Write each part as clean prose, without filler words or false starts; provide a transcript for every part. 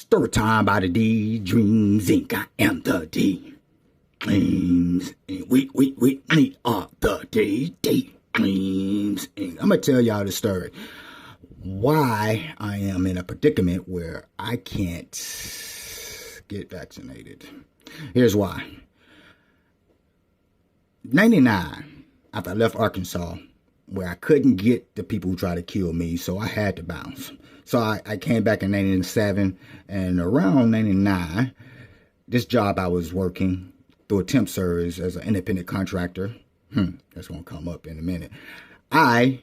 Story time by the TheDdreamsInc. I am the TheDdreams. We are the TheDdreams. I'm going to tell y'all the story. Why I am in a predicament where I can't get vaccinated. Here's why. 99, after I left Arkansas, where I couldn't get the people who tried to kill me, so I had to bounce. So I came back in 97, and around 99, this job I was working through a temp service as an independent contractor, that's going to come up in a minute. I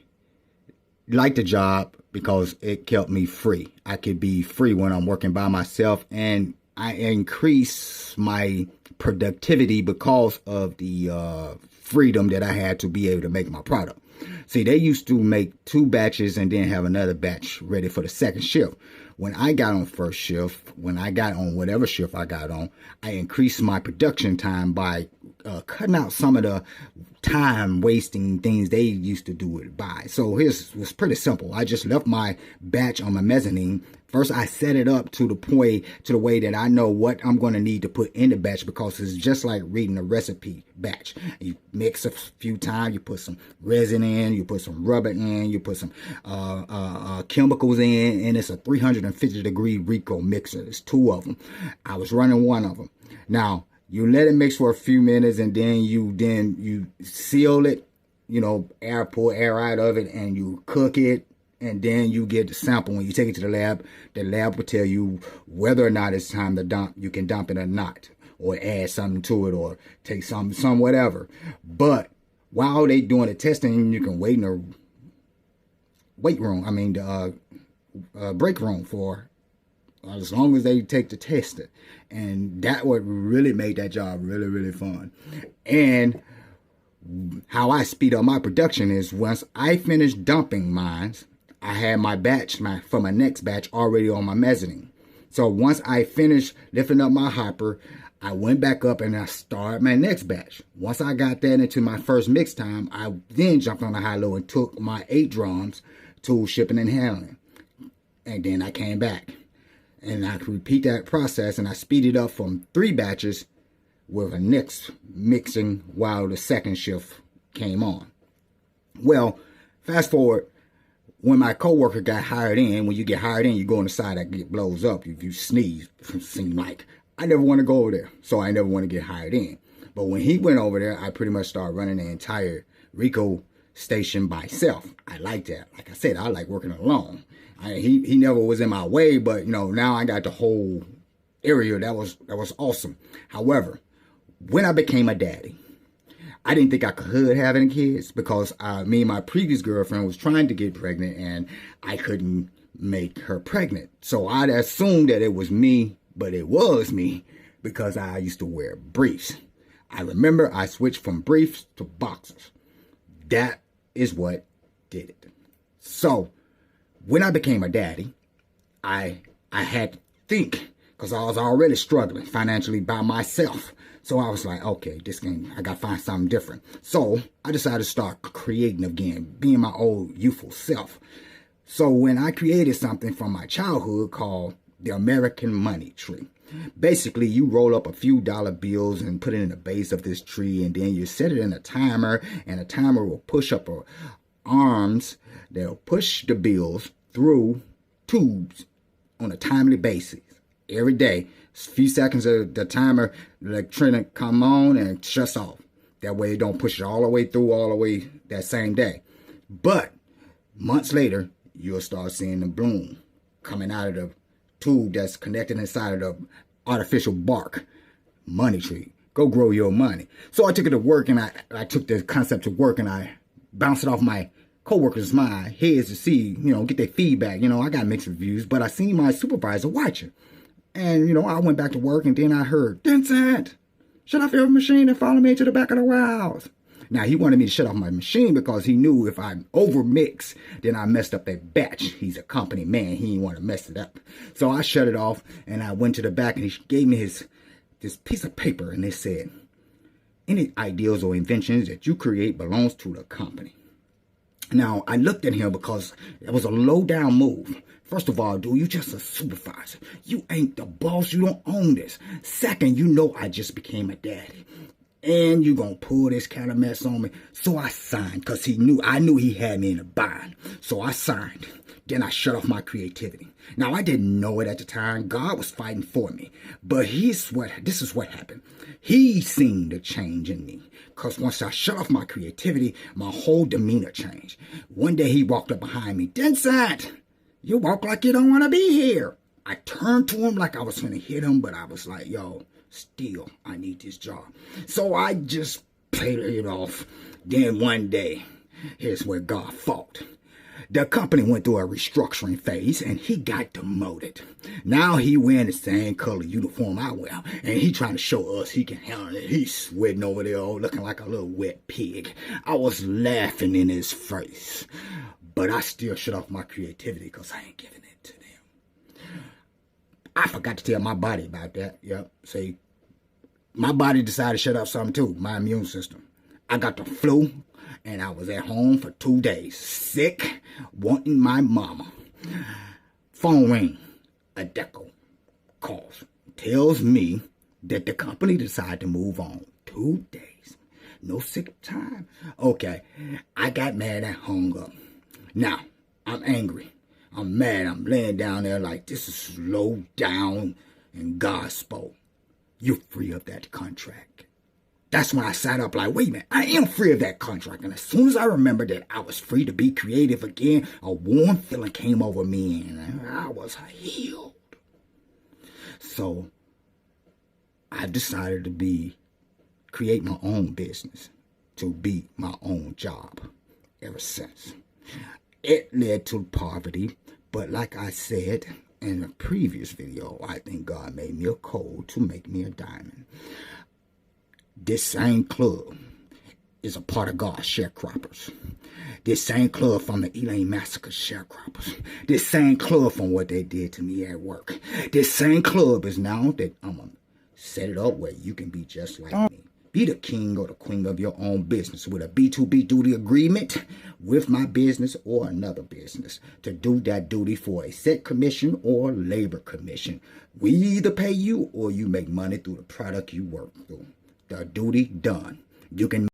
liked the job because it kept me free. I could be free when I'm working by myself, and I increased my productivity because of the freedom that I had to be able to make my product. See, they used to make 2 batches and then have another batch ready for the second shift. When I got on first shift, when I got on whatever shift I got on, I increased my production time by cutting out some of the time wasting things they used to do it by. So it was pretty simple. I just left my batch on my mezzanine. First, I set it up to the way that I know what I'm going to need to put in the batch, because it's just like reading a recipe batch. You mix a few times, you put some resin in, you put some rubber in, you put some chemicals in, and it's a 350-degree Readco Mixer. There's 2 of them. I was running one of them. Now, you let it mix for a few minutes, and then you seal it, pull air out of it, and you cook it. And then you get the sample. When you take it to the lab will tell you whether or not it's time to dump. You can dump it or not, or add something to it, or take some whatever. But while they doing the testing, you can wait in the break room for as long as they take the test. And that what really made that job really, really fun. And how I speed up my production is once I finish dumping mine, I had my batch for my next batch already on my mezzanine. So once I finished lifting up my hopper, I went back up and I started my next batch. Once I got that into my first mix time, I then jumped on the high-low and took my 8 drums to shipping and handling. And then I came back. And I could repeat that process, and I speeded up from 3 batches with a next mixing while the second shift came on. Well, fast forward. When my coworker got hired in, when you get hired in, you go on the side that get blows up. If you sneeze, it seemed like I never want to go over there, so I never want to get hired in. But when he went over there, I pretty much started running the entire Readco station by myself. I like that. Like I said, I like working alone. He never was in my way, but now I got the whole area. That was awesome. However, when I became a daddy, I didn't think I could have any kids because me and my previous girlfriend was trying to get pregnant, and I couldn't make her pregnant. So I assumed that it was me, but it was me because I used to wear briefs. I remember I switched from briefs to boxers. That is what did it. So when I became a daddy, I had to think, because I was already struggling financially by myself. So I was like, okay, I got to find something different. So I decided to start creating again, being my old youthful self. So when I created something from my childhood called the American Money Tree. Basically, you roll up a few dollar bills and put it in the base of this tree, and then you set it in a timer, and a timer will push up arms. They'll push the bills through tubes on a timely basis every day. A few seconds of the timer, the electronic come on and shuts off. That way it don't push it all the way through that same day. But months later, you'll start seeing the bloom coming out of the tube that's connected inside of the artificial bark money tree. Go grow your money. So I took it to work, and I took the concept to work, and I bounced it off my co-workers' mind heads to see, get their feedback. I got mixed reviews, but I seen my supervisor watching. And, I went back to work, and then I heard, Dent, shut off your machine and follow me to the back of the warehouse. Now, he wanted me to shut off my machine because he knew if I overmix, then I messed up that batch. He's a company man. He didn't want to mess it up. So I shut it off, and I went to the back, and he gave me this piece of paper, and it said, any ideas or inventions that you create belongs to the company. Now, I looked at him because it was a low-down move First of all, dude, you just a supervisor. You ain't the boss. You don't own this. Second, you know I just became a daddy. And you gonna pull this kind of mess on me. So I signed, because I knew he had me in a bind. So I signed. Then I shut off my creativity. Now, I didn't know it at the time. God was fighting for me. But this is what happened. He seen the change in me. Because once I shut off my creativity, my whole demeanor changed. One day he walked up behind me. Dent, you walk like you don't want to be here. I turned to him like I was going to hit him, but I was like, yo, still, I need this job. So I just played it off. Then one day, here's where God fought. The company went through a restructuring phase, and he got demoted. Now he wearing the same color uniform I wear, and he trying to show us he can handle it. He's sweating over there, looking like a little wet pig. I was laughing in his face, but I still shut off my creativity because I ain't giving it to them. I forgot to tell my body about that. Yep, see, my body decided to shut off something too, my immune system. I got the flu, and I was at home for 2 days, sick, wanting my mama. Phone ring. A deco calls. Tells me that the company decided to move on. 2 days. No sick time. Okay. I got mad and hung up. Now, I'm angry. I'm mad. I'm laying down there like, this is low down, and God spoke. You're free of that contract. That's when I sat up like, wait a minute, I am free of that contract. And as soon as I remembered that I was free to be creative again, a warm feeling came over me, and I was healed. So I decided to create my own business, to be my own job ever since. It led to poverty, but like I said in a previous video, I think God made me a coal to make me a diamond. This same club is a part of God's sharecroppers. This same club from the Elaine Massacre sharecroppers. This same club from what they did to me at work. This same club is now that I'm going to set it up where you can be just like me. Be the king or the queen of your own business with a B2B duty agreement with my business or another business to do that duty for a set commission or labor commission. We either pay you or you make money through the product you work through. The duty done. You can